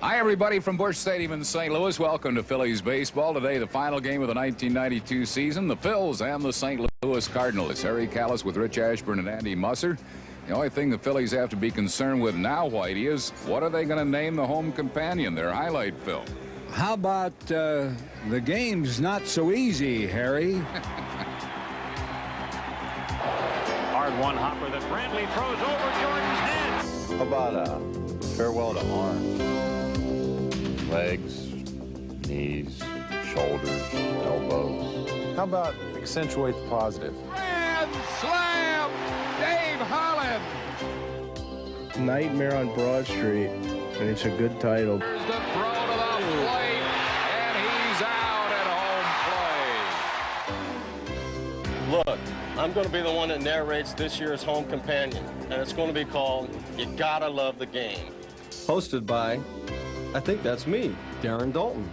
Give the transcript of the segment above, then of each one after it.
Hi, everybody from Busch Stadium in St. Louis. Welcome to Phillies baseball. Today, the final game of the 1992 season, the Phils and the St. Louis Cardinals. Harry Kalas with Rich Ashburn and Andy Musser. The only thing the Phillies have to be concerned with now, Whitey, is what are they going to name the home companion, their highlight film? How about the game's not so easy, Harry? Hard one hopper that Brantley throws over Jordan's head. How about farewell to arms? Legs, knees, shoulders, elbows. How about accentuate the positive? Grand slam! Dave Holland! Nightmare on Broad Street, and it's a good title. Here's the throw to the plate, and he's out at home plate. Look, I'm going to be the one that narrates this year's home companion, and it's going to be called You Gotta Love the Game. Hosted by, I think that's me, Darren Daulton.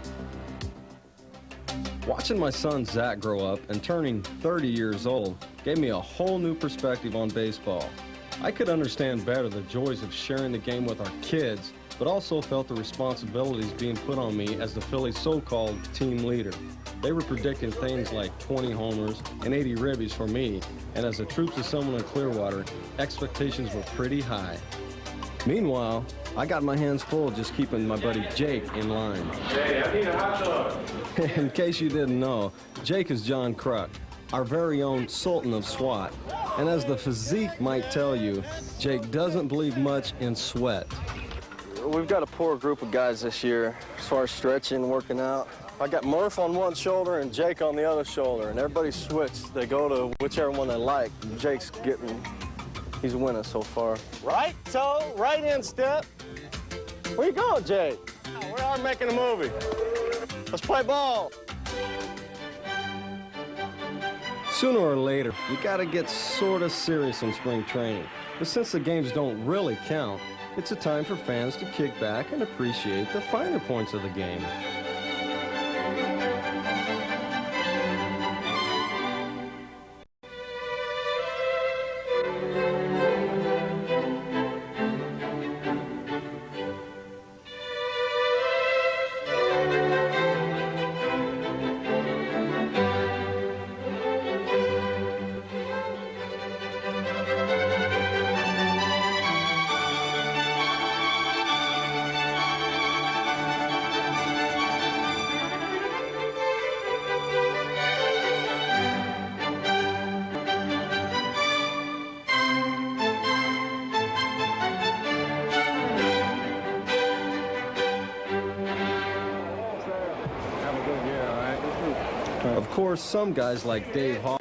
Watching my son Zach grow up and turning 30 years old gave me a whole new perspective on baseball. I could understand better the joys of sharing the game with our kids, but also felt the responsibilities being put on me as the Phillies' so-called team leader. They were predicting things like 20 homers and 80 ribbies for me, and as the troops assembled in Clearwater, expectations were pretty high. Meanwhile, I got my hands full just keeping my buddy Jake in line. Hey, I need a hot dog. In case you didn't know, Jake is John Kruk, our very own Sultan of SWAT. And as the physique might tell you, Jake doesn't believe much in sweat. We've got a poor group of guys this year as far as stretching and working out. I got Murph on one shoulder and Jake on the other shoulder, and everybody switched. They go to whichever one they like. Jake's he's winning so far. Right toe, right instep. Where you going, Jake? We are making a movie. Let's play ball. Sooner or later, you gotta get sort of serious in spring training. But since the games don't really count, it's a time for fans to kick back and appreciate the finer points of the game. Of course, some guys like Dave Hall.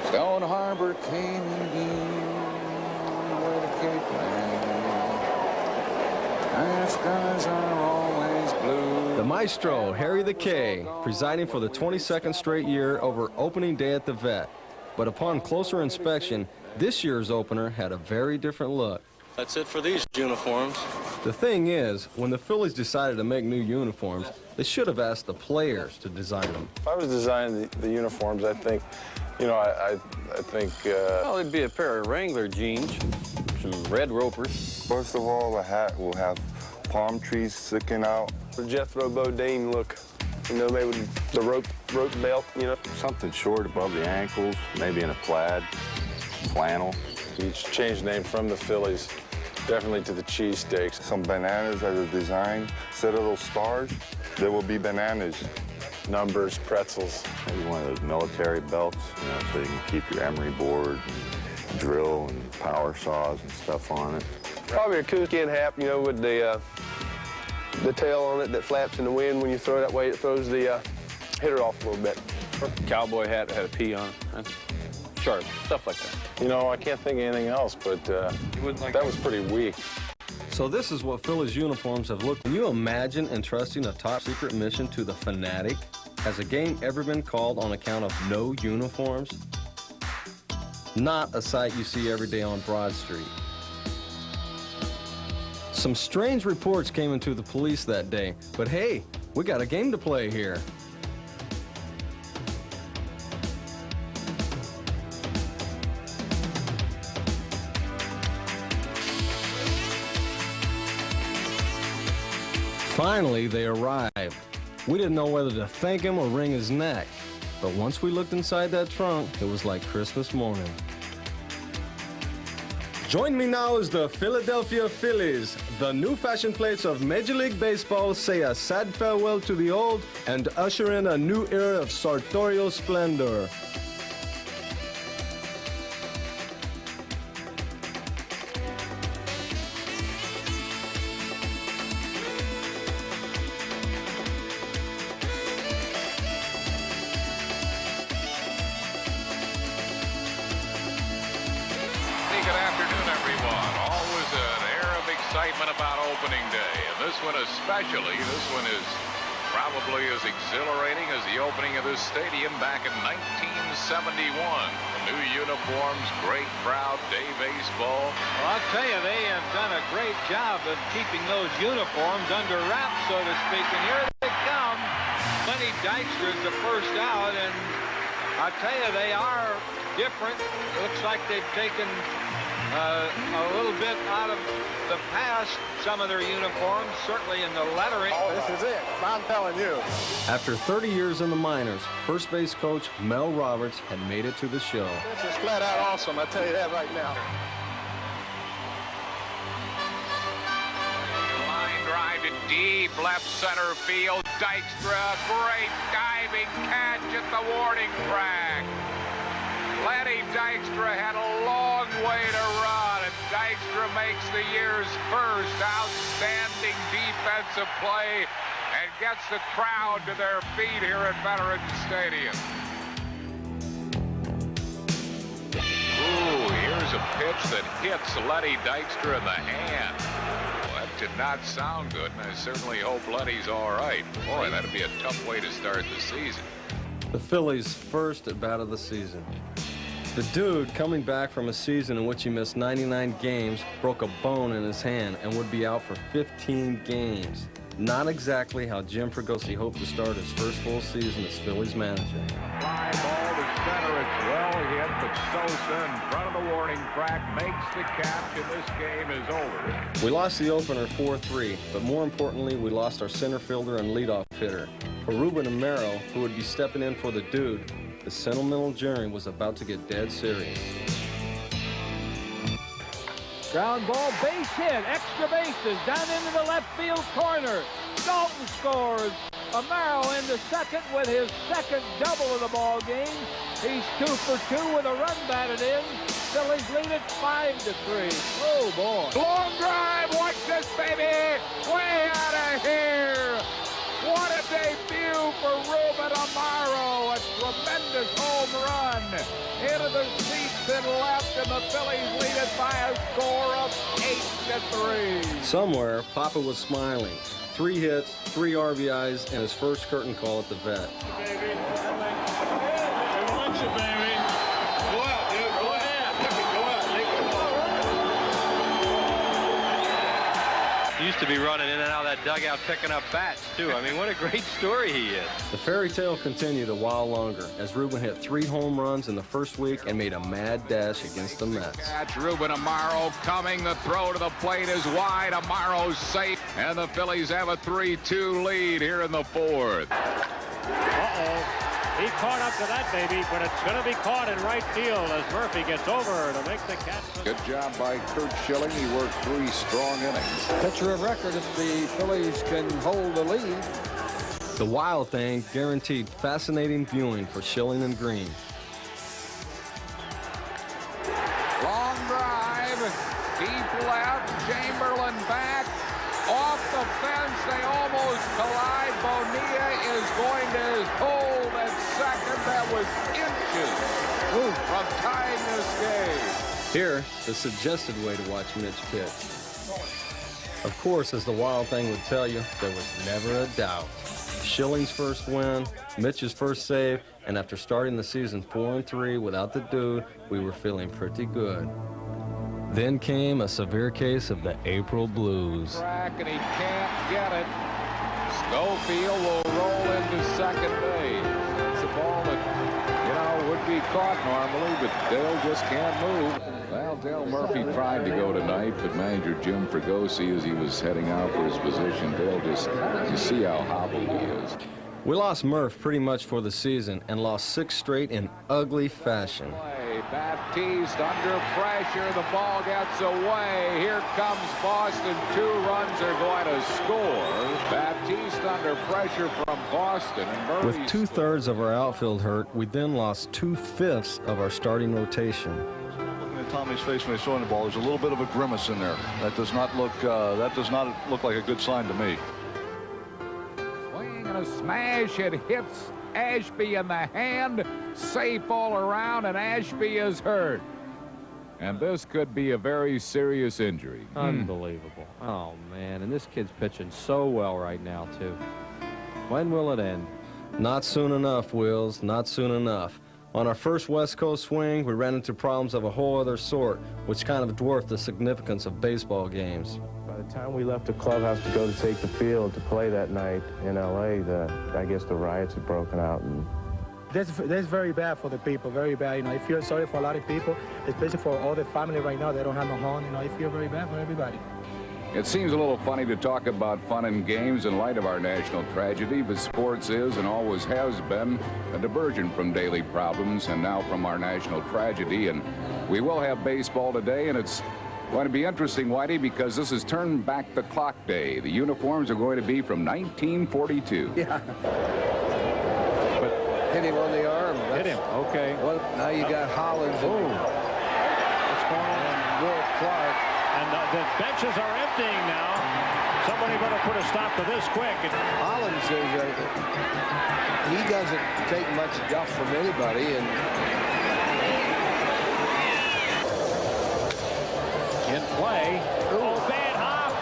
Stone Harbor came in where the Cape Land. And skies are always blue. The maestro, Harry the K, presiding for the 22nd straight year over opening day at the Vet. But upon closer inspection, this year's opener had a very different look. That's it for these uniforms. The thing is, when the Phillies decided to make new uniforms, they should have asked the players to design them. If I was designing the uniforms, I think, you know, I think... Well, it'd be a pair of Wrangler jeans, some red ropers. First of all, the hat will have palm trees sticking out. The Jethro Bodine look, you know, maybe with the rope belt, you know. Something short above the ankles, maybe in a plaid, flannel. You change the name from the Phillies, definitely to the cheesesteaks. Some bananas as a design. Instead of those stars, there will be bananas. Numbers, pretzels. Maybe one of those military belts, you know, so you can keep your emery board and drill and power saws and stuff on it. Probably a coonskin hat, you know, with the tail on it that flaps in the wind. When you throw it that way, it throws the hitter off a little bit. Cowboy hat that had a P on it. That's sharp, stuff like that. You know, I can't think of anything else, but that was pretty weak. So this is what Phillies uniforms have looked. Can you imagine entrusting a top-secret mission to the Fanatic? Has a game ever been called on account of no uniforms? Not a sight you see every day on Broad Street. Some strange reports came into the police that day, but hey, we got a game to play here. Finally, they arrived. We didn't know whether to thank him or wring his neck. But once we looked inside that trunk, it was like Christmas morning. Join me now as the Philadelphia Phillies. The new fashion plates of Major League Baseball say a sad farewell to the old and usher in a new era of sartorial splendor. Good afternoon, everyone. Always an air of excitement about opening day, and this one especially. This one is probably as exhilarating as the opening of this stadium back in 1971. The new uniforms, great crowd, day baseball. Well, I'll tell you, they have done a great job of keeping those uniforms under wraps, so to speak. And here they come. Lenny Dykstra is the first out, and I'll tell you, they are different. It looks like they've taken a little bit out of the past, some of their uniforms, certainly in the lettering. Oh, this is it. I'm telling you. After 30 years in the minors, first base coach Mel Roberts had made it to the show. This is flat out awesome. I tell you that right now. Line drive to deep left center field. Dykstra, great diving catch at the warning track. Lenny Dykstra had a long way to run, and Dykstra makes the year's first outstanding defensive play and gets the crowd to their feet here at Veterans Stadium. Ooh, here's a pitch that hits Lenny Dykstra in the hand. Well, that did not sound good, and I certainly hope Lenny's all right. Boy, that'd be a tough way to start the season. The Phillies' first at bat of the season. The dude, coming back from a season in which he missed 99 games, broke a bone in his hand and would be out for 15 games. Not exactly how Jim Fregosi hoped to start his first full season as Phillies manager. Fly ball to center. It's well hit, but Sosa in front of the warning track makes the catch, and this game is over. We lost the opener 4-3, but more importantly, we lost our center fielder and leadoff hitter. For Ruben Amaro, who would be stepping in for the dude, the sentimental journey was about to get dead serious. Ground ball, base hit, extra bases, down into the left field corner. Dalton scores. Amaro into second with his second double of the ball game. He's 2 for 2 with a run batted in. Phillies lead it 5-3. Oh boy! Long drive. Watch this, baby. Way out of here. What a debut for Ruben Amaro. A tremendous home run into the seats and left, and the Phillies lead it by a score of 8-3. Somewhere, Papa was smiling. 3 hits, 3 RBIs, and his first curtain call at the vet. Baby. We want you, baby. Go out, dude. Go ahead. Go out. He used to be running in and out of that dugout picking up bats, too. I mean, what a great story he is. The fairy tale continued a while longer as Ruben hit 3 home runs in the first week and made a mad dash against the Mets. Catch Ruben Amaro coming. The throw to the plate is wide. Amaro's safe, and the Phillies have a 3-2 lead here in the 4th. Uh-oh. He caught up to that, baby, but it's going to be caught in right field as Murphy gets over to make the catch. Good job by Curt Schilling. He worked 3 strong innings. Pitcher of record if the Phillies can hold the lead. The Wild Thing guaranteed fascinating viewing for Schilling and Green. Long drive, deep left, Chamberlain back, off the fence, they almost collide. Bonilla is going to hold at second. That was inches from tying this game. Here, the suggested way to watch Mitch pitch. Of course, as the Wild Thing would tell you, there was never a doubt. Schilling's first win, Mitch's first save, and after starting the season 4-3 without the dude, we were feeling pretty good. Then came a severe case of the April blues. Track, and he can't get it. Schofield will roll into second base. It's a ball that, would be be caught normally, but Dale just can't move. Well, Dale Murphy tried to go tonight, but manager Jim Fregosi, as he was heading out for his position, Dale just, you see how hobbled he is. We lost Murph pretty much for the season and lost 6 straight in ugly fashion. Baptiste under pressure. The ball gets away. Here comes Boston. 2 runs are going to score. Baptiste under pressure from Boston. And with 2/3 of our outfield hurt, we then lost 2/5 of our starting rotation. Looking at Tommy's face when he's throwing the ball, there's a little bit of a grimace in there. That does not look like a good sign to me. Swing and a smash. It hits Ashby in the hand. Safe all around, and Ashby is hurt. And this could be a very serious injury. Unbelievable. Oh, man. And this kid's pitching so well right now, too. When will it end? Not soon enough, Wills. Not soon enough. On our first West Coast swing, we ran into problems of a whole other sort, which kind of dwarfed the significance of baseball games. By the time we left the clubhouse to go to take the field to play that night in L.A., I guess the riots had broken out. And that's very bad for the people, very bad. You know, I feel sorry for a lot of people, especially for all the family right now. They don't have no home. You know, I feel very bad for everybody. It seems a little funny to talk about fun and games in light of our national tragedy, but sports is and always has been a diversion from daily problems and now from our national tragedy. And we will have baseball today, and it's going to be interesting, Whitey, because this is turn back the clock day. The uniforms are going to be from 1942. yeah. Hit him on the arm. Hit him. Okay. Well, now you got Hollins. Boom. What's going on? Will Clark. And the benches are emptying now. Somebody better put a stop to this quick. Hollins he doesn't take much guff from anybody, and in play. Oh, Van Hoff.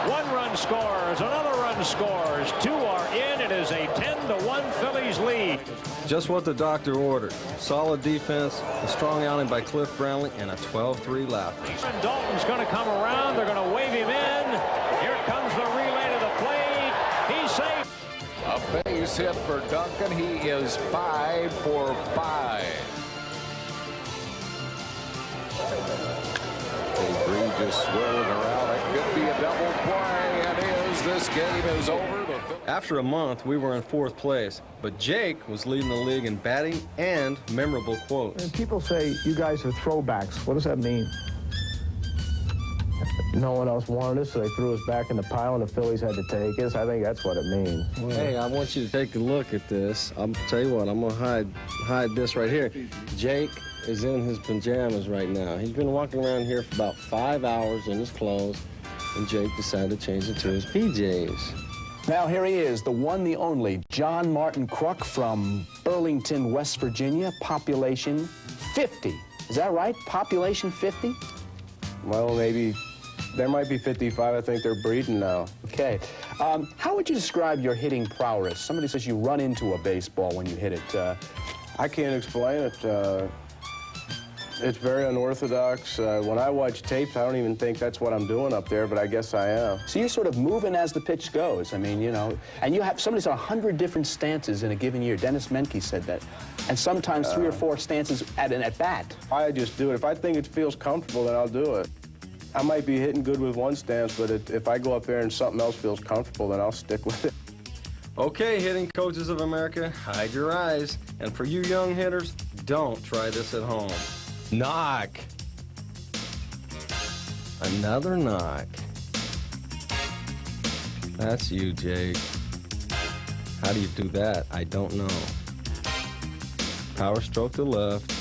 1 run scores. Another run scores. 2 are in. It is a 10-1 Phillies lead. Just what the doctor ordered. Solid defense, a strong outing by Cliff Brownlee, and a 12-3 lap. And Dalton's going to come around. They're going to wave him in. Here comes the relay to the plate. He's safe. A base hit for Duncan. He is 5 for 5. Bree just swirling around. It could be a double play. It is. This game is over. After a month, we were in 4th place, but Jake was leading the league in batting and memorable quotes. And people say you guys are throwbacks. What does that mean? No one else wanted us, so they threw us back in the pile, and the Phillies had to take us. I think that's what it means. Well, hey, I want you to take a look at this. I'll tell you what, I'm going to hide this right here. Jake is in his pajamas right now. He's been walking around here for about 5 hours in his clothes, and Jake decided to change it to his PJs. Now here he is, the one, the only, John Martin Kruk from Burlington, West Virginia, population 50. Is that right? Population 50? Well, maybe. There might be 55. I think they're breeding now. Okay. How would you describe your hitting prowess? Somebody says you run into a baseball when you hit it. I can't explain it. It's very unorthodox. When I watch tapes, I don't even think that's what I'm doing up there, but I guess I am. So you're sort of moving as the pitch goes. I mean, you know, and you have somebody's 100 different stances in a given year. Dennis Menke said that. And sometimes 3 or 4 stances at an at-bat. I just do it. If I think it feels comfortable, then I'll do it. I might be hitting good with one stance, but if I go up there and something else feels comfortable, then I'll stick with it. Okay, hitting coaches of America, hide your eyes. And for you young hitters, don't try this at home. Knock. Another knock. That's you, Jake. How do you do that? I don't know. Power stroke to left.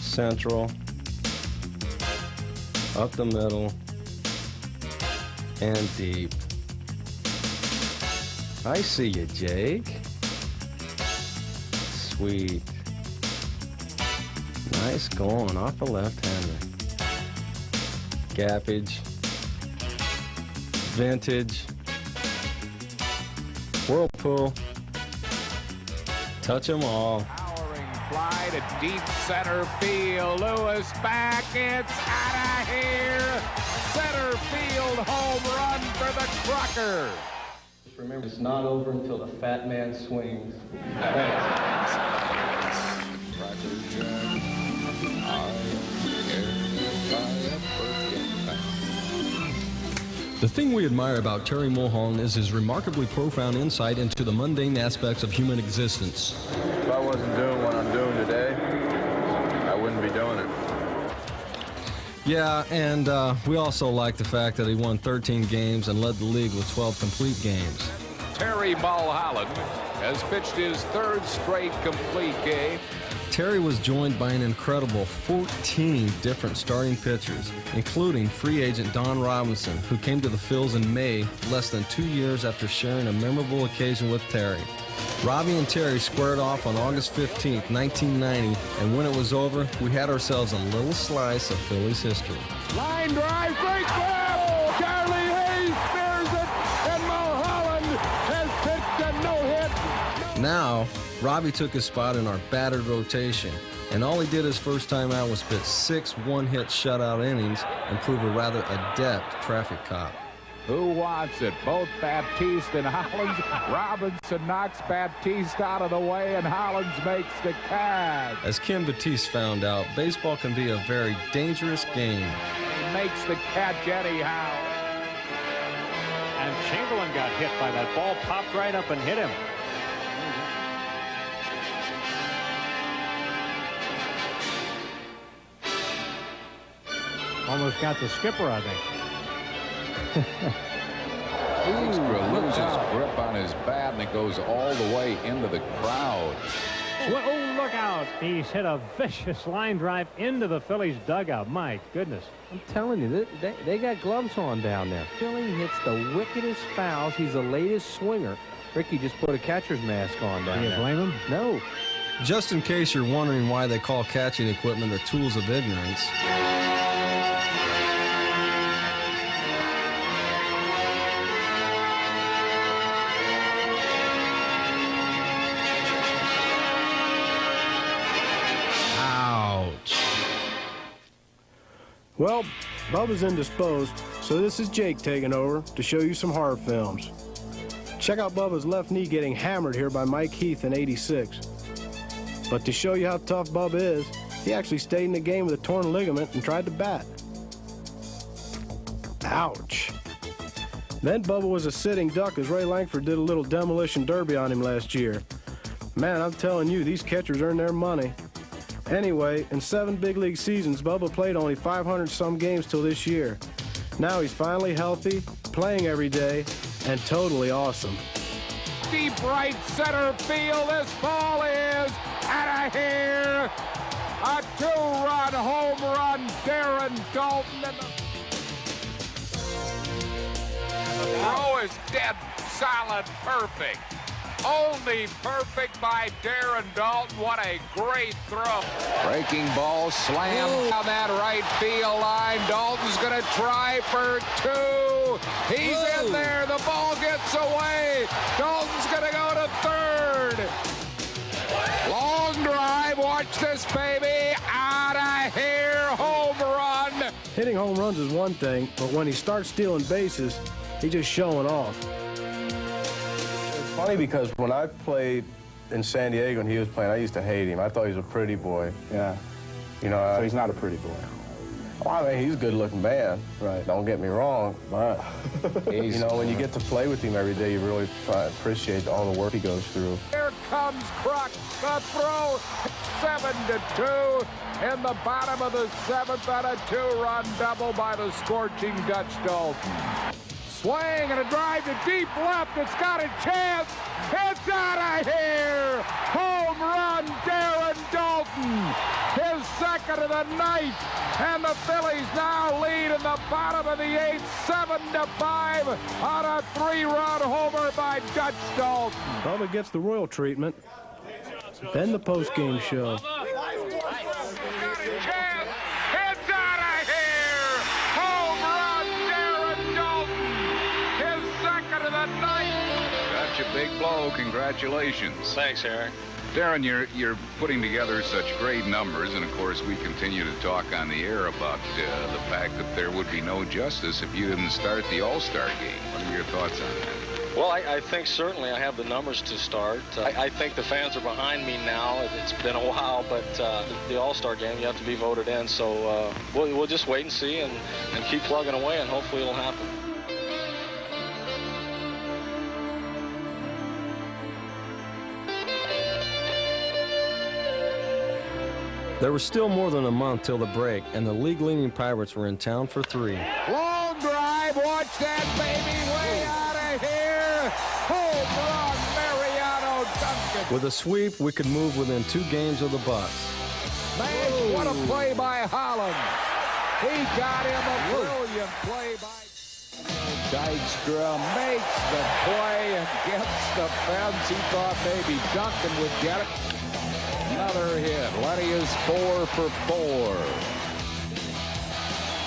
Central. Up the middle. And deep. I see you, Jake. Sweet. Nice going off the left-hander. Gappage. Vintage. Whirlpool. Touch them all. Powering fly to deep center field. Lewis back. It's out of here. Center field home run for the Crocker. Remember, it's not over until the fat man swings. The thing we admire about Terry Mulholland is his remarkably profound insight into the mundane aspects of human existence. If I wasn't doing what I'm doing today, I wouldn't be doing it. Yeah, and we also like the fact that he won 13 games and led the league with 12 complete games. Terry Mulholland has pitched his third straight complete game. Terry was joined by an incredible 14 different starting pitchers, including free agent Don Robinson, who came to the Phils in May, less than 2 years after sharing a memorable occasion with Terry. Robbie and Terry squared off on August 15th, 1990, and when it was over, we had ourselves a little slice of Phillies history. Line drive, great grab! Charlie Hayes spears it, and Mulholland has pitched a no-hit. Now, Robbie took his spot in our battered rotation, and all he did his first time out was pitch 6 one-hit shutout innings and prove a rather adept traffic cop. Who wants it? Both Baptiste and Hollins. Robinson knocks Baptiste out of the way, and Hollins makes the catch. As Ken Batiste found out, baseball can be a very dangerous game. He makes the catch anyhow. And Chamberlain got hit by that ball, popped right up and hit him. Almost got the skipper, I think. Dykstra loses grip on his bat, and it goes all the way into the crowd. Well, oh, look out. He's hit a vicious line drive into the Phillies dugout. My goodness. I'm telling you, they got gloves on down there. Philly hits the wickedest fouls. He's the latest swinger. Ricky just put a catcher's mask on down there. Do you blame him? No. Just in case you're wondering why they call catching equipment the tools of ignorance. Well, Bubba's indisposed, so this is Jake taking over to show you some horror films. Check out Bubba's left knee getting hammered here by Mike Heath in '86. But to show you how tough Bubba is, he actually stayed in the game with a torn ligament and tried to bat. Ouch. Then Bubba was a sitting duck as Ray Lankford did a little demolition derby on him last year. Man, I'm telling you, these catchers earn their money. Anyway, in 7 big league seasons, Bubba played only 500-some games till this year. Now he's finally healthy, playing every day, and totally awesome. Deep right center field. This ball is out of here. A 2-run home run. Darren Daulton. And the throw is dead solid, perfect. Only perfect by Darren Daulton. What a great throw. Breaking ball slammed down that right field line. Dalton's going to try for 2. He's in there. The ball gets away. Dalton's going to go to third. Long drive. Watch this, baby. Out of here. Home run. Hitting home runs is one thing, but when he starts stealing bases, he's just showing off. Funny because when I played in San Diego and he was playing, I used to hate him. I thought he was a pretty boy. Yeah. You know, so he's not a pretty boy. Well, I mean, he's a good-looking man. Right. Don't get me wrong, but you know, when you get to play with him every day, you really appreciate all the work he goes through. Here comes Kruk. The throw, 7-2 in the bottom of the 7th on a 2-run double by the scorching Dutch Daulton. Swing and a drive to deep left. It's got a chance. It's out of here. Home run, Darren Daulton. His second of the night. And the Phillies now lead in the bottom of the 8th, 7-5 on a 3-run homer by Dutch Daulton. Bubba gets the royal treatment. Then the post-game show. That's a big blow. Congratulations. Thanks, Eric. Darren, you're putting together such great numbers, and of course we continue to talk on the air about the fact that there would be no justice if you didn't start the All-Star game. What are your thoughts on that? Well, I think certainly I have the numbers to start. I think the fans are behind me now. It's been a while, but the All-Star game, you have to be voted in. So we'll just wait and see and keep plugging away, and hopefully it'll happen. There was still more than a month till the break, and the league-leading Pirates were in town for 3. Long drive. Watch that baby way out of here. Home run, Mariano Duncan. With a sweep, we could move within 2 games of the Bucks. Man, what a play by Holland. He got him a brilliant play by Dykstra. Makes the play and gets the fence. He thought maybe Duncan would get it. Another hit. Lenny is 4 for 4.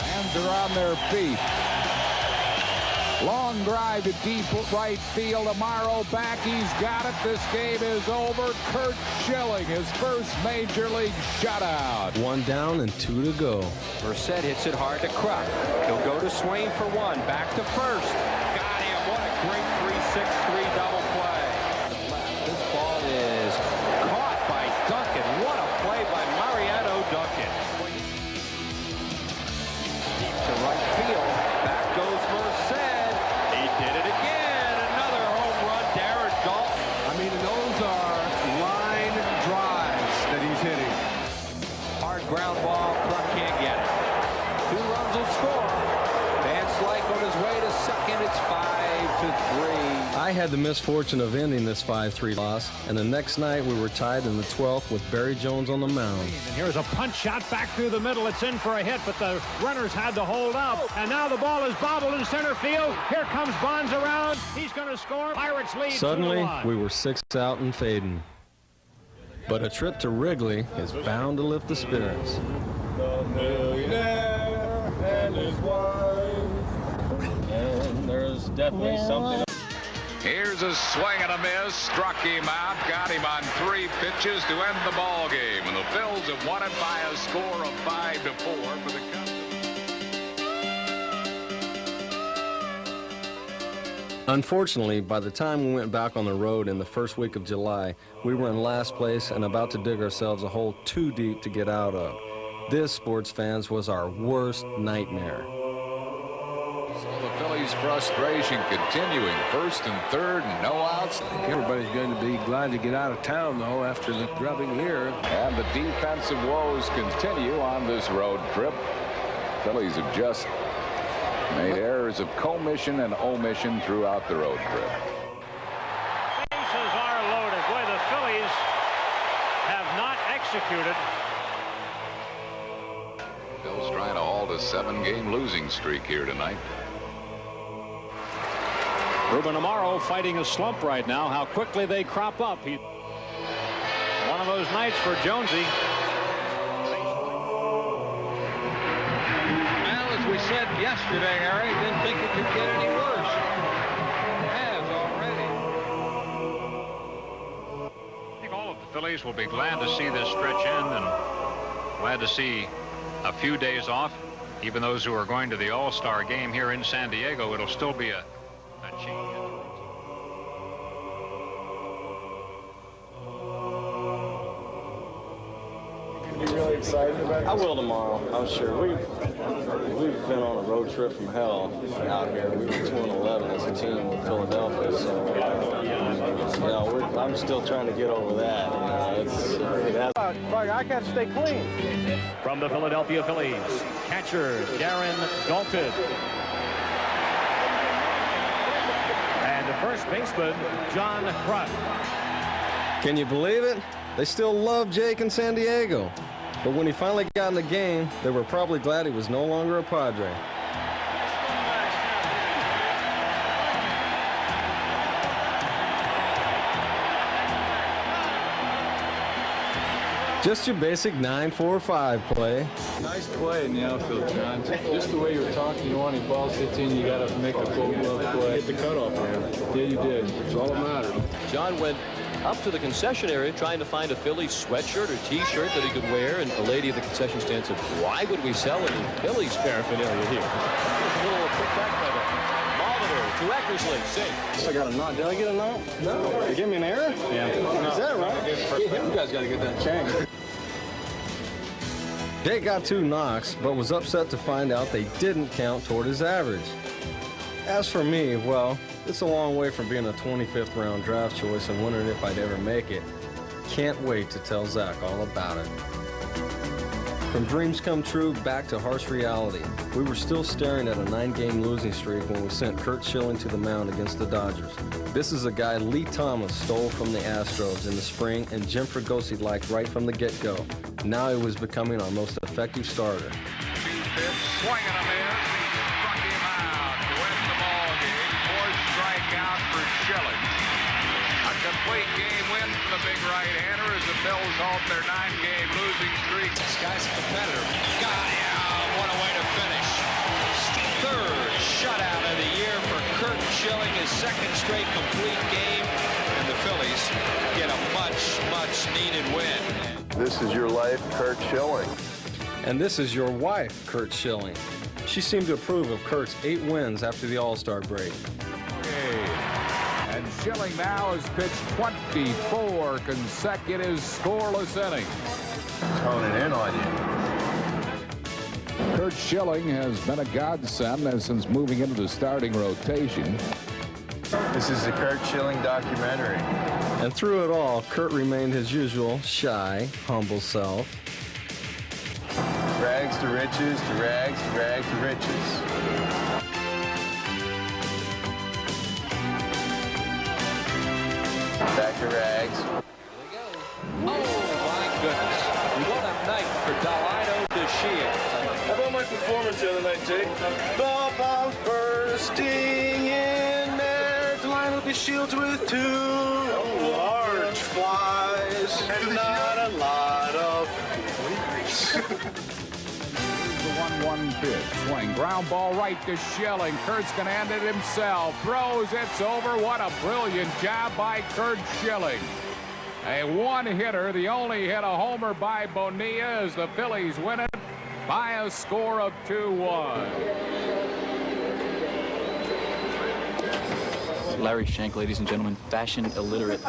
Fans are on their feet. Long drive to deep right field. Amaro back. He's got it. This game is over. Curt Schilling, his first major league shutout. 1 down and 2 to go. Merced hits it hard to Kruk. He'll go to Swain for 1. Back to first. Got him. What a great 3-6-3 double play. This ball is caught by Duncan. What a play by Mariano Duncan. Deep to right field. Back goes Merced. He did it again. Another home run, Darren Daulton. I mean, those are line drives that he's hitting. Hard ground ball. Kruk can't get it. 2 runs will score. Van Slyke on his way to second. It's 5-3. I had the misfortune of ending this 5-3 loss, and the next night we were tied in the 12th with Barry Jones on the mound. And here's a punch shot back through the middle. It's in for a hit, but the runners had to hold up. And now the ball is bobbled in center field. Here comes Bonds around. He's going to score. Pirates lead. Suddenly, 2-1. we were 6 out and fading. But a trip to Wrigley is bound to lift the spirits. The millionaire and his wife. And there's definitely something. Here's a swing and a miss. Struck him out. Got him on 3 pitches to end the ball game. And the Phils have won it by a score of 5-4 for the Cubs. Unfortunately, by the time we went back on the road in the first week of July, we were in last place and about to dig ourselves a hole too deep to get out of. This, sports fans, was our worst nightmare. So the Phillies' frustration continuing. 1st and 3rd, and no outs. Everybody's going to be glad to get out of town, though, after the drubbing here. And the defensive woes continue on this road trip. Phillies have just made errors of commission and omission throughout the road trip. Bases are loaded. Boy, the Phillies have not executed. Phil's trying to halt a 7-game losing streak here tonight. Ruben Amaro fighting a slump right now. How quickly they crop up. One of those nights for Jonesy. Well, as we said yesterday, Harry, didn't think it could get any worse. It has already. I think all of the Phillies will be glad to see this stretch end and glad to see a few days off. Even those who are going to the All-Star game here in San Diego, it'll still be a change. You really excited about this? I will tomorrow, I'm sure. We've been on a road trip from hell out here. We were 2-11 as a team with Philadelphia, so I'm still trying to get over that. I got to stay clean. From the Philadelphia Phillies, catcher Darren Daulton. And the first baseman, John Kruk. Can you believe it? They still love Jake in San Diego. But when he finally got in the game, they were probably glad he was no longer a Padre. Just your basic 9-4-5 play. Nice play in the outfield, John. Just the way you were talking, you want any balls hit in, you got to make a full glove play. Hit the cutoff, man. Yeah, you did. That's all that matters. John went up to the concession area trying to find a Phillies sweatshirt or T-shirt that he could wear, and a lady at the concession stand said, "Why would we sell any Phillies paraphernalia here?" A little quick back by the Molitor to Eckersley. I got a knock. Did I get a knock? No. They give me an error? Yeah. Is that right? You guys got to get that changed. Jake got 2 knocks, but was upset to find out they didn't count toward his average. As for me, well, it's a long way from being a 25th round draft choice and wondering if I'd ever make it. Can't wait to tell Zach all about it. From dreams come true back to harsh reality. We were still staring at a 9-game losing streak when we sent Curt Schilling to the mound against the Dodgers. This is a guy Lee Thomas stole from the Astros in the spring and Jim Fregosi liked right from the get-go. Now he was becoming our most effective starter. Swing and a miss. He struck him out to win the ball game. Fourth strikeout for Schilling. A complete game win for the big right-hander as the Bills halt their 9-game losing streak. This guy's a competitor. Got him. What a way to finish. Third shutout of the year for Curt Schilling, his second straight complete game, and the Phillies get a much, much needed win. This is your life, Curt Schilling. And this is your wife, Curt Schilling. She seemed to approve of Curt's 8 wins after the All-Star break. And Schilling now has pitched 24 consecutive scoreless innings. Honing in on you. Curt Schilling has been a godsend since moving into the starting rotation. This is the Curt Schilling documentary. And through it all, Curt remained his usual shy, humble self. Rags to riches, to rags, to rags to riches. Back to rags. Oh, my goodness. What a night for Delino DeShields. How about my performance the other night, Jake? The bombs bursting in there. Delino DeShields with 2 large flies. And not a lot of The 1-1 pitch. Swing. Ground ball right to Schilling. Kurt's going to end it himself. Throws. It's over. What a brilliant job by Curt Schilling. A one-hitter, the only hit, a homer by Bonilla as the Phillies win it by a score of 2-1. Larry Shank, ladies and gentlemen, fashion illiterate.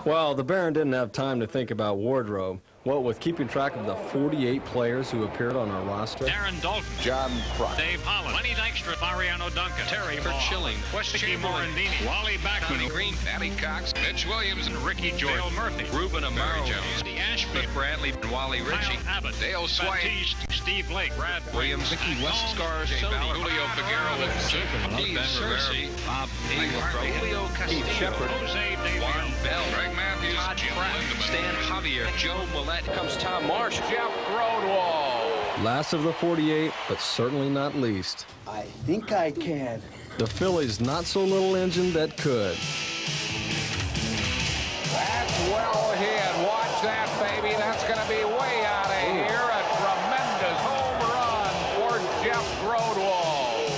Well, the Baron didn't have time to think about wardrobe. What with keeping track of the 48 players who appeared on our roster. Darren Dalton, John Kruk, Dave Holland, Lenny Dykstra, Mariano Duncan, Terry Curt Schilling, Mickey Morandini, Wally Backman, Green, Patty Cox, Mitch Williams, and Ricky Jordan, Dale Murphy, Ruben Amaro, Jones, the Ashby, Bradley, and Wally Ritchie, Kyle Abbott, Dale Swain, Batiste, Steve Blake, Brad Williams, Mickey Westcar, Jay Ballard, Julio Figueroa, Ben Cersei, Bob Julio Keith Shepard, Jose Davion, Juan Bell, Greg Matthews, Todd Jim Pratt, Lindemann, Stan Javier, Joe Millette. Comes Tom Marsh. Jeff Grodwald. Last of the 48, but certainly not least. I think I can. The Phillies' not-so-little engine that could. That's well hit. Watch that, baby. That's going to be way out of here. A tremendous home run for Jeff Grodwald.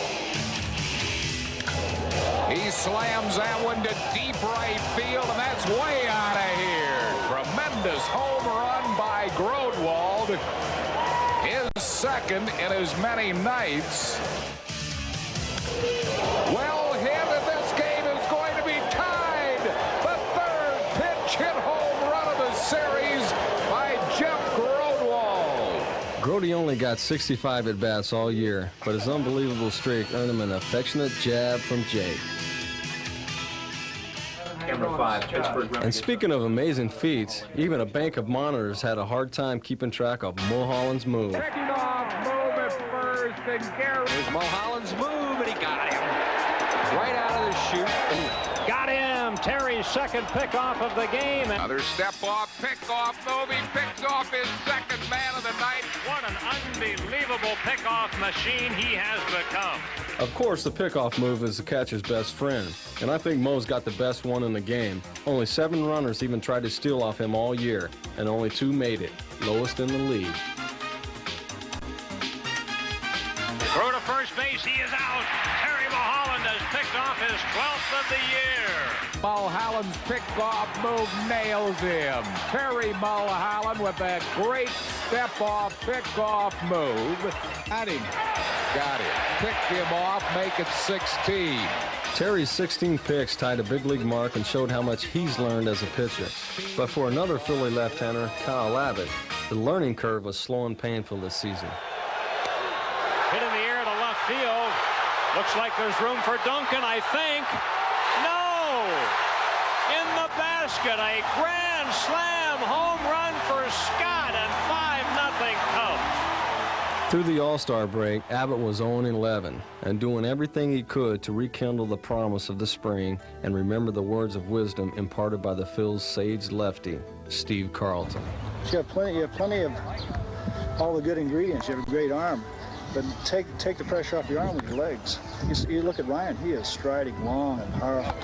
He slams that one to deep right field, and that's way out of here. Tremendous home run by Grodwald. His second in as many nights. Well hit, and this game is going to be tied. The third pitch hit home run of the series by Jeff Grodwald. Grody only got 65 at-bats all year, but his unbelievable streak earned him an affectionate jab from Jake. Number 5, Pittsburgh. And speaking of amazing feats, even a bank of monitors had a hard time keeping track of Mulholland's move. Picking off, move at first, and Gary. There's Mulholland's move, and he got him. Right out of the chute. Got him. Terry's second pickoff of the game. Another step off, pick off. Novi picks off his second man of the night. What an unbelievable pickoff machine he has become. Of course, the pickoff move is the catcher's best friend, and I think Mo's got the best one in the game. Only 7 runners even tried to steal off him all year, and only 2 made it, lowest in the league. Throw to first base, he is out. Terry Mulholland has picked off his 12th of the year. Mulholland's pickoff move nails him. Terry Mulholland with that great step-off pickoff move. Got him. Got him. Picked him off, make it 16. Terry's 16 picks tied a big league mark and showed how much he's learned as a pitcher. But for another Philly left-hander, Kyle Abbott, the learning curve was slow and painful this season. Hit in the air to left field. Looks like there's room for Duncan, I think. No! In the basket, a grand slam home run for Scott, and 5-0 Cubs. Through the All-Star break, Abbott was 0-11 and doing everything he could to rekindle the promise of the spring and remember the words of wisdom imparted by the Phils' sage lefty, Steve Carlton. You have plenty of all the good ingredients. You have a great arm, but take the pressure off your arm with your legs. You look at Ryan, he is striding long and powerful.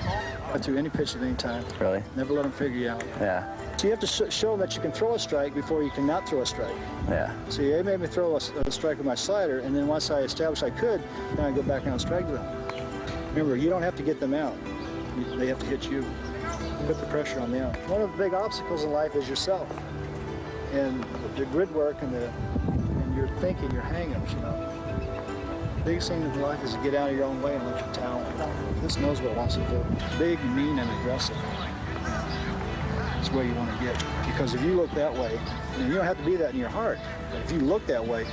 Right through any pitch at any time. Really? Never let him figure you out. Yeah. So you have to show that you can throw a strike before you can not throw a strike. Yeah. So he made me throw a strike with my slider, and then once I established I could, then I go back and strike them. Remember, you don't have to get them out. They have to hit you. Put the pressure on them. One of the big obstacles in life is yourself. And the grid work and your thinking, your hang-ups, you know. The biggest thing in life is to get out of your own way and let your talent. This knows what it wants to do. Big, mean, and aggressive. That's where you want to get. Because if you look that way, you don't have to be that in your heart. But if you look that way,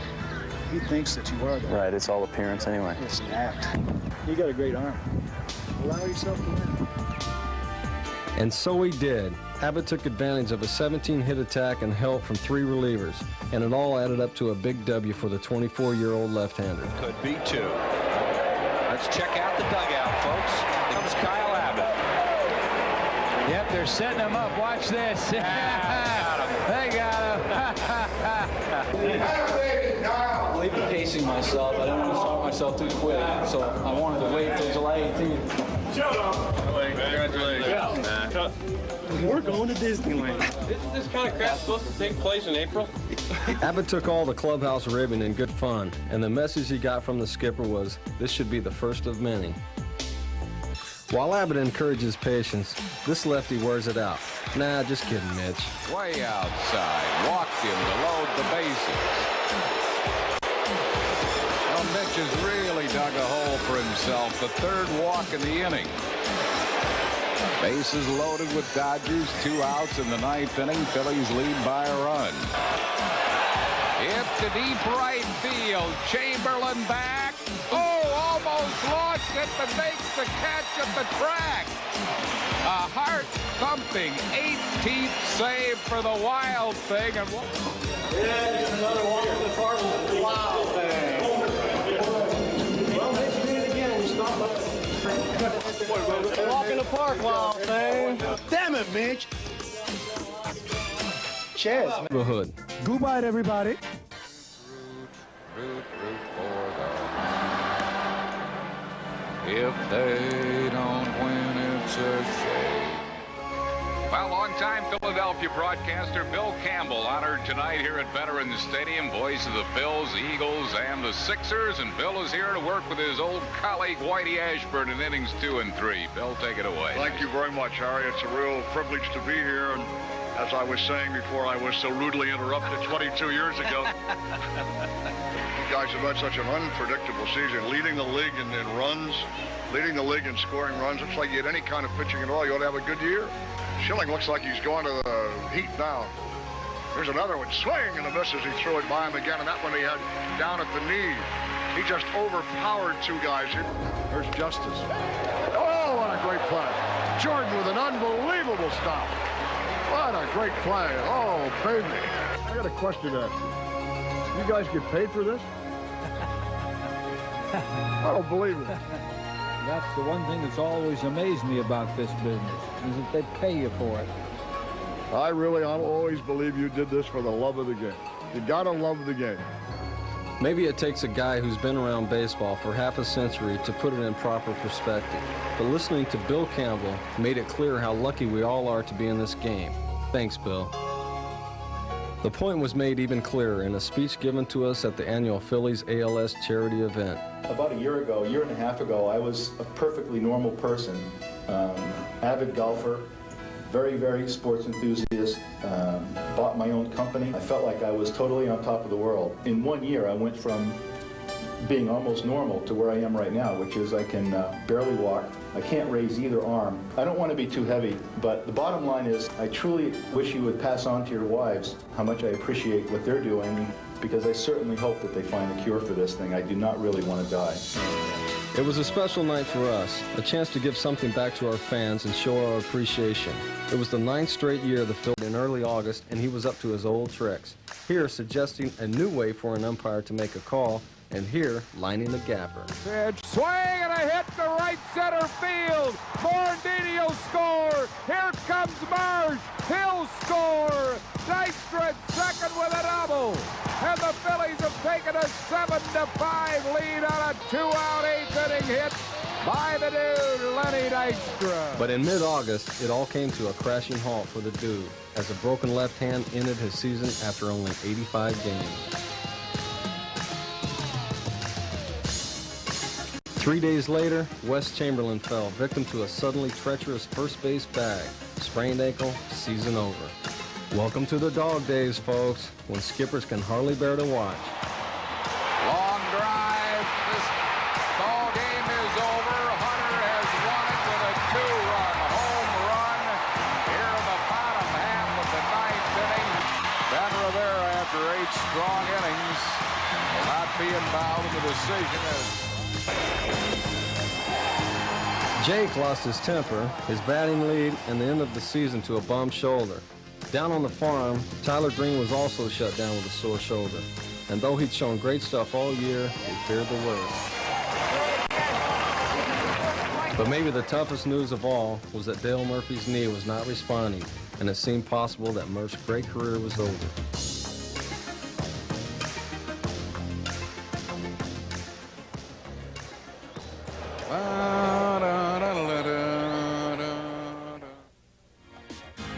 he thinks that you are that. Right, it's all appearance anyway. It's an act. You got a great arm. Allow yourself to win. And so he did. Abbott took advantage of a 17-hit attack and help from 3 relievers, and it all added up to a big W for the 24-year-old left-hander. Could be 2. Let's check out the dugout, folks. Here comes Kyle Abbott. Yep, they're setting him up. Watch this. They got him. I believe in pacing myself. I didn't want to start myself too quick, so I wanted to wait till July 18th. Shut up. Congratulations. Yeah. We're going to Disneyland. Isn't this kind of crap supposed to take place in April? Abbott took all the clubhouse ribbon in good fun, and the message he got from the skipper was, this should be the first of many. While Abbott encourages patience, this lefty wears it out. Nah, just kidding, Mitch. Way outside. Walked him to load the bases. Well, Mitch has really dug a hole for himself. The 3rd walk in the inning. Bases loaded with Dodgers. 2 outs in the 9th inning. Phillies lead by a run. Hit to deep right field. Chamberlain back. Oh, almost lost it, but makes the catch at the track. A heart-thumping 18th save for the Wild Thing. And yeah, just another walk in the park. Wow, thing. Well, Mitch did it again. We stopped up. Walk in the park, Wild Thing. Damn it, Mitch. Cheers. Neighborhood. Goodbye, everybody. Root for the... If they don't win, it's a shame. Well, longtime Philadelphia broadcaster Bill Campbell honored tonight here at Veterans Stadium. Voice of the Phils, Eagles, and the Sixers. And Bill is here to work with his old colleague Whitey Ashburn in innings 2 and 3. Bill, take it away. Thank you very much, Harry. It's a real privilege to be here. And as I was saying before, I was so rudely interrupted 22 years ago. You guys have had such an unpredictable season, leading the league in runs, leading the league in scoring runs. Looks like you had any kind of pitching at all, you ought to have a good year. Schilling looks like he's going to the Heat now. There's another one, swing and a miss as he threw it by him again, and that one he had down at the knee. He just overpowered 2 guys here. There's Justice. Oh, what a great play. Jordan with an unbelievable stop. What a great play. Oh, baby. I got a question to ask you. You guys get paid for this? I don't believe it. That's the one thing that's always amazed me about this business, is that they pay you for it. I'll always believe you did this for the love of the game. You gotta love the game. Maybe it takes a guy who's been around baseball for half a century to put it in proper perspective. But listening to Bill Campbell made it clear how lucky we all are to be in this game. Thanks, Bill. The point was made even clearer in a speech given to us at the annual Phillies ALS charity event. About a year and a half ago, I was a perfectly normal person, avid golfer, very, very sports enthusiast, bought my own company. I felt like I was totally on top of the world. In 1 year, I went from being almost normal to where I am right now, which is I can barely walk. I can't raise either arm. I don't want to be too heavy, but the bottom line is I truly wish you would pass on to your wives how much I appreciate what they're doing, because I certainly hope that they find a cure for this thing. I do not really want to die. It was a special night for us, a chance to give something back to our fans and show our appreciation. It was the 9th straight year the Phillies in early August, and he was up to his old tricks. Here, suggesting a new way for an umpire to make a call, and here, lining the gapper. Pitch, swing, and a hit to right center field. Morandinho score. Here comes Marsh. He'll score. Dykstra at second with a double. And the Phillies have taken a 7-5 lead on a 2-out 8th inning hit by the dude, Lenny Dykstra. But in mid-August, it all came to a crashing halt for the dude, as a broken left hand ended his season after only 85 games. 3 days later, Wes Chamberlain fell victim to a suddenly treacherous first base bag. Sprained ankle, season over. Welcome to the dog days, folks, when skippers can hardly bear to watch. Long drive. This ball game is over. Hunter has won it with a 2-run home run here in the bottom half of the 9th inning. Ben Rivera, after 8 strong innings, will not be involved in the decision as Jake lost his temper, his batting lead, and the end of the season to a bum shoulder. Down on the farm, Tyler Green was also shut down with a sore shoulder. And though he'd shown great stuff all year, he feared the worst. But maybe the toughest news of all was that Dale Murphy's knee was not responding, and it seemed possible that Murph's great career was over.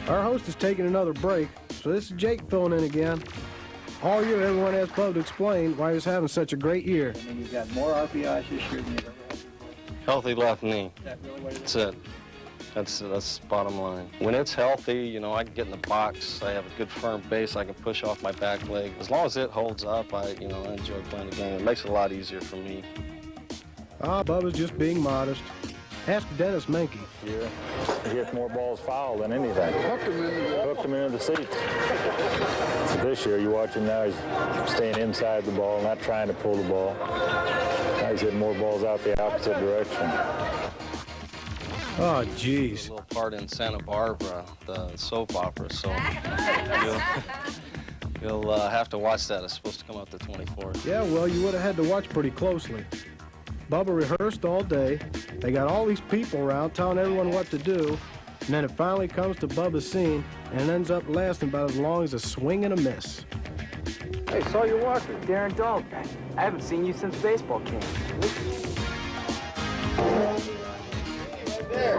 Our host is taking another break, so this is Jake filling in again. All year, everyone asked Bub to explain why he was having such a great year. I mean, you've got more RBIs this year than you've ever had. Healthy left knee. Is that really what it is? That's it. That's the bottom line. When it's healthy, you know, I can get in the box. I have a good firm base. I can push off my back leg. As long as it holds up, I enjoy playing the game. It makes it a lot easier for me. Bubba's just being modest. Ask Dennis Menke. Yeah, he hits more balls foul than anything. Hooked him into the seats. So this year, you watch him now, he's staying inside the ball, not trying to pull the ball. Now he's hitting more balls out the opposite direction. Oh, jeez. A little part in Santa Barbara, the soap opera, so you'll have to watch that. It's supposed to come out the 24th. Yeah, well, you would have had to watch pretty closely. Bubba rehearsed all day. They got all these people around telling everyone what to do. And then it finally comes to Bubba's scene, and it ends up lasting about as long as a swing and a miss. Hey, saw you walking. Darren Dalton. I haven't seen you since baseball camp. There.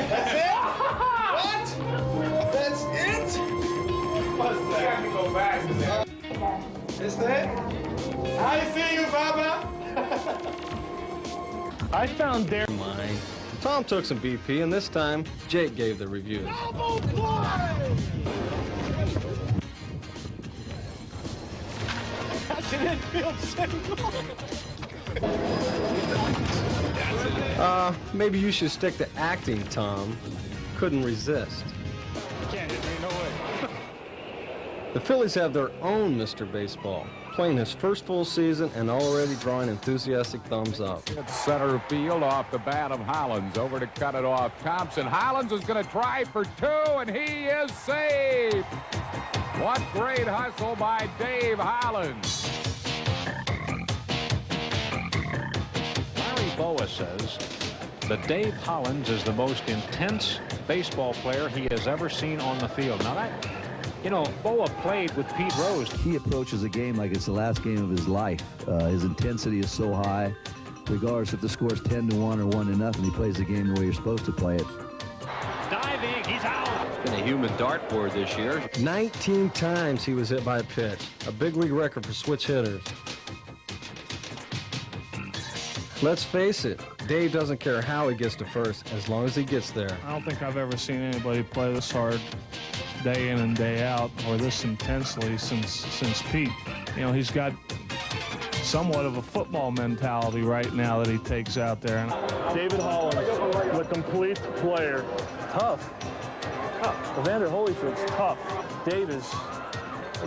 That's it? What? That's it? What's that? You got to go back. Is that? I see you, Baba. I found Darren mine. Tom took some BP, and this time, Jake gave the reviews. That's an infield single. Maybe you should stick to acting, Tom. Couldn't resist. Can't hit me, no way. The Phillies have their own Mr. Baseball, playing his first full season and already drawing enthusiastic thumbs up. It's center field off the bat of Hollins. Over to cut it off. Thompson. Hollins is going to try for 2, and he is safe. What great hustle by Dave Hollins. Larry Boa says that Dave Hollins is the most intense baseball player he has ever seen on the field. Now that, you know, Boa played with Pete Rose. He approaches a game like it's the last game of his life. His intensity is so high. Regardless if the score's 10-1 or 1-0, he plays the game the way you're supposed to play it. Diving, he's out. Been a human dartboard this year. 19 times he was hit by a pitch, a big league record for switch hitters. Let's face it, Dave doesn't care how he gets to first, as long as he gets there. I don't think I've ever seen anybody play this hard day in and day out, or this intensely since Pete. You know, he's got somewhat of a football mentality right now that he takes out there. David Hollins, the complete player. Tough. Evander Holyfield's tough. Dave is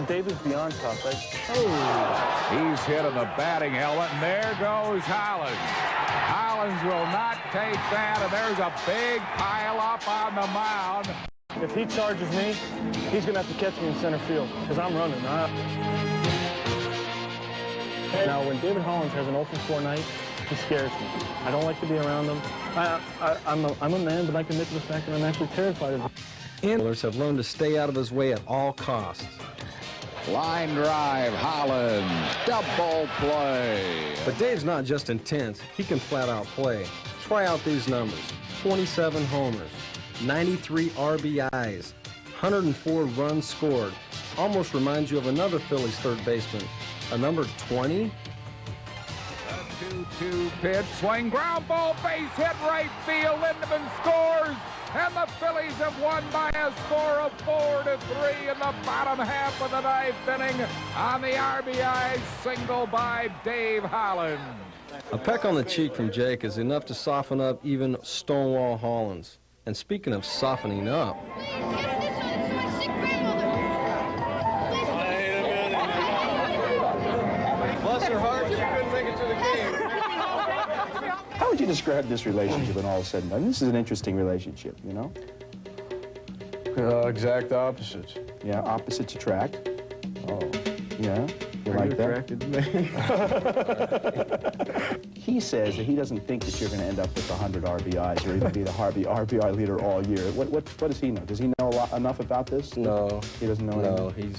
David's beyond tough. He's hit in the batting helmet, and there goes Hollins. Hollins will not take that, and there's a big pile up on the mound. If he charges me, he's going to have to catch me in center field because I'm running. Now, when David Hollins has an 0-for-4 night, he scares me. I don't like to be around him. I'm a man, but I can admit to the fact that I'm actually terrified of him. Handlers have learned to stay out of his way at all costs. Line drive, Hollins, double play. But Dave's not just intense, he can flat out play. Try out these numbers: 27 homers, 93 RBIs, 104 runs scored. Almost reminds you of another Phillies third baseman, a number 20. A 2-2 pitch, swing, ground ball, base hit, right field. Lindemann scores, and the Phillies have won by a score of 4-3 in the bottom half of the ninth inning on the RBI single by Dave Hollins. A peck on the cheek from Jake is enough to soften up even Stonewall Hollins. And speaking of softening up, Bless her heart, she couldn't make it to the game. How would you describe this relationship when all is said and done? This is an interesting relationship, you know? Exact opposites. Yeah, opposites attract. Oh, yeah? You Are like you that? attracted to me? He says that he doesn't think that you're going to end up with 100 RBIs or even be the RBI leader all year. What does he know? Does he know enough about this? No. He doesn't know No, anything?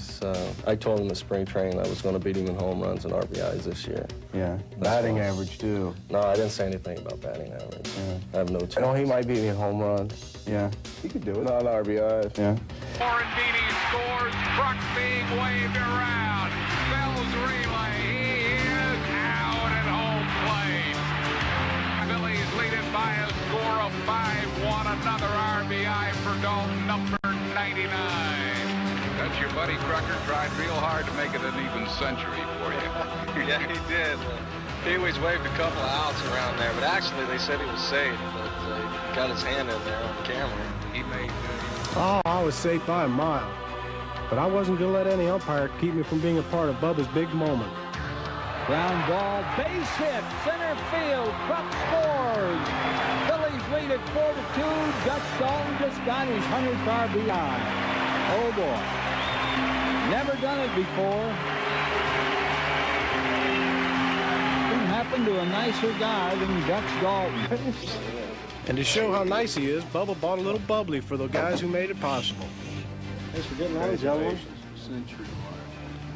I told him in spring training I was going to beat him in home runs and RBIs this year. Yeah. Batting average, too. No, I didn't say anything about batting average. Yeah. I have no chance. I know he might beat me in home runs. Yeah. He could do it. Not RBIs. Yeah. Morandini scores, Kruk being waved around. Bell's relay, he is out at home plate. Phillies lead it by a score of 5-1. Another RBI for Dalton, number 99. That's your buddy Drucker, tried real hard to make it an even century for you. Yeah, he did. He always waved a couple of outs around there, but actually they said he was safe, but he got his hand in there on camera. He made Oh, I was safe by a mile. But I wasn't going to let any umpire keep me from being a part of Bubba's big moment. Ground ball, base hit, center field, Kruk scores. Phillies lead at 4-2. Dutch Dalton just got his 100th RBI. Oh boy, never done it before. Couldn't happen to a nicer guy than Dutch Dalton. And to show how nice he is, Bubba bought a little bubbly for the guys who made it possible. Thanks for getting all these gentlemen.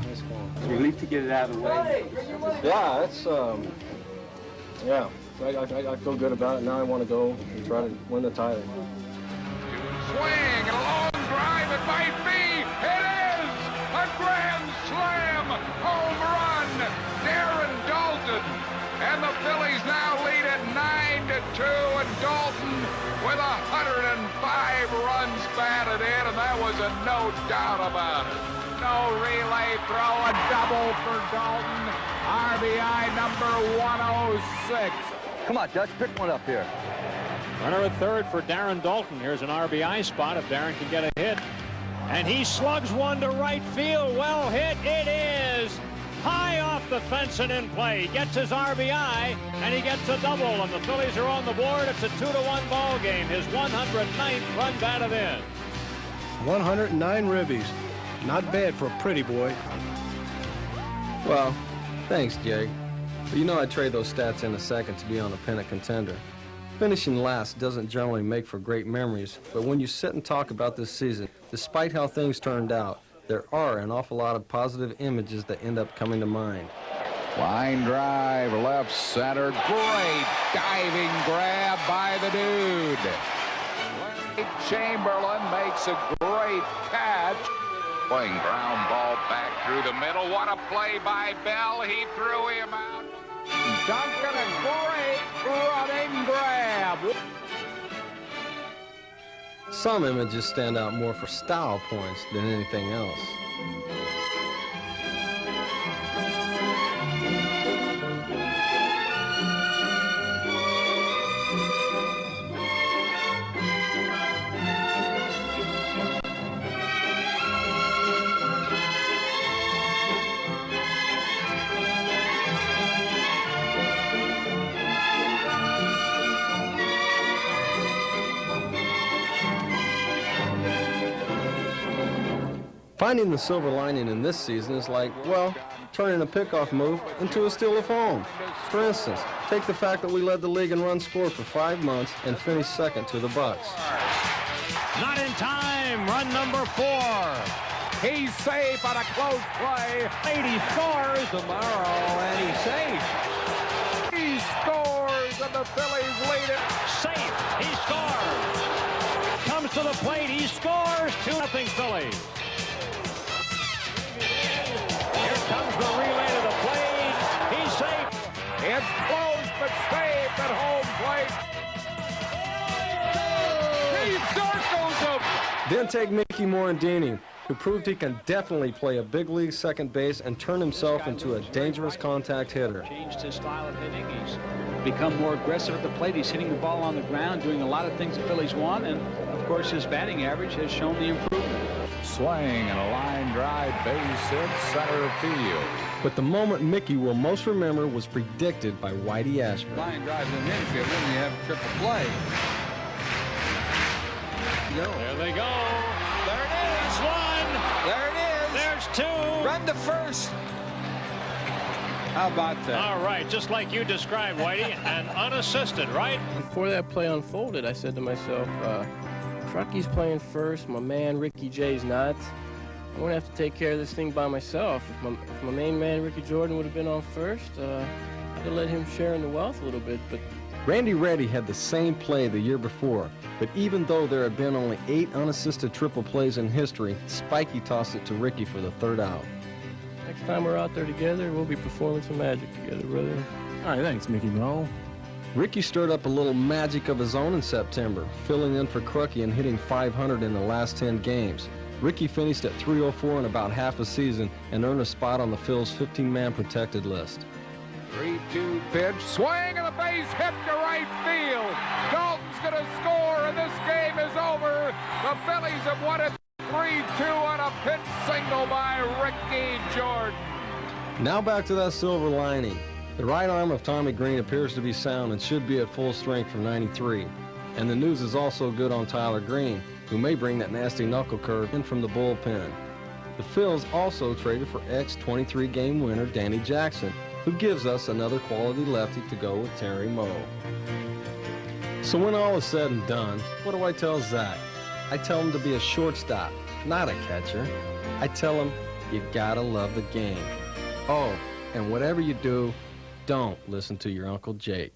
Nice call. It's a relief to get it out of the way. yeah, it's, yeah, I feel good about it. Now I want to go and try to win the title. Swing, a long drive, it might be. It is a grand slam home run. Darren Daulton. And the Phillies now lead at 9-2, and Dalton with 105 runs batted in, and that was a no doubt about it. No relay throw, a double for Dalton. RBI number 106. Come on, Dutch, pick one up here. Runner at third for Darren Daulton. Here's an RBI spot if Darren can get a hit. And he slugs one to right field. Well hit, it is. High off the fence and in play. He gets his RBI, and he gets a double, and the Phillies are on the board. It's a 2-1 ball game. His 109th run batted in. 109 ribbies. Not bad for a pretty boy. Well, thanks, Jake. But you know I'd trade those stats in a second to be on a pennant contender. Finishing last doesn't generally make for great memories, but when you sit and talk about this season, despite how things turned out, there are an awful lot of positive images that end up coming to mind. Line drive, left center. Great diving grab by the dude. Chamberlain makes a great catch. Playing ground ball back through the middle. What a play by Bell. He threw him out. Duncan, a great running grab. Some images stand out more for style points than anything else. Finding the silver lining in this season is like, well, turning a pickoff move into a steal of home. For instance, take the fact that we led the league in runs scored for 5 months and finished second to the Bucks. Not in time. Run number 4. He's safe on a close play. 80 scores tomorrow, and he's safe. He scores, and the Phillies lead it. Safe. He scores. Comes to the plate. He scores. 2-0 Phillies. Here comes the relay to the plate. He's safe. It's close, but safe at home plate. He circles him. Then take Mickey Morandini, who proved he can definitely play a big league second base and turn himself into a dangerous contact hitter. Changed his style of hitting. He's become more aggressive at the plate. He's hitting the ball on the ground, doing a lot of things the Phillies want, and of course his batting average has shown the improvement. Swing and a line drive, base hit, center field. But the moment Mickey will most remember was predicted by Whitey Ashburn. Line drive in the infield, then you have triple play. There they go. There it is. 1. There it is. There's 2. Run to first. How about that? All right, just like you described, Whitey, and unassisted, right? Before that play unfolded, I said to myself, Trucky's playing first, my man Ricky J's not. I'm going to have to take care of this thing by myself. If my main man Ricky Jordan would have been on first, I'd have let him share in the wealth a little bit, but Randy Reddy had the same play the year before, but even though there had been only 8 unassisted triple plays in history, Spikey tossed it to Ricky for the 3rd out. next time we're out there together, we'll be performing some magic together, brother. All right, thanks, Mickey Mo. Ricky stirred up a little magic of his own in September, filling in for Crucky and hitting .500 in the last 10 games. Ricky finished at .304 in about half a season and earned a spot on the Phil's 15-man protected list. 3-2 pitch, swing and a base hit to right field. Dalton's going to score, and this game is over. The Phillies have won it 3-2 on a pitch single by Ricky Jordan. Now back to that silver lining. The right arm of Tommy Green appears to be sound and should be at full strength for '93. And the news is also good on Tyler Green, who may bring that nasty knuckle curve in from the bullpen. The Phils also traded for ex-23 game winner Danny Jackson, who gives us another quality lefty to go with Terry Moe. So when all is said and done, what do I tell Zach? I tell him to be a shortstop, not a catcher. I tell him you gotta love the game. Oh, and whatever you do, don't listen to your Uncle Jake.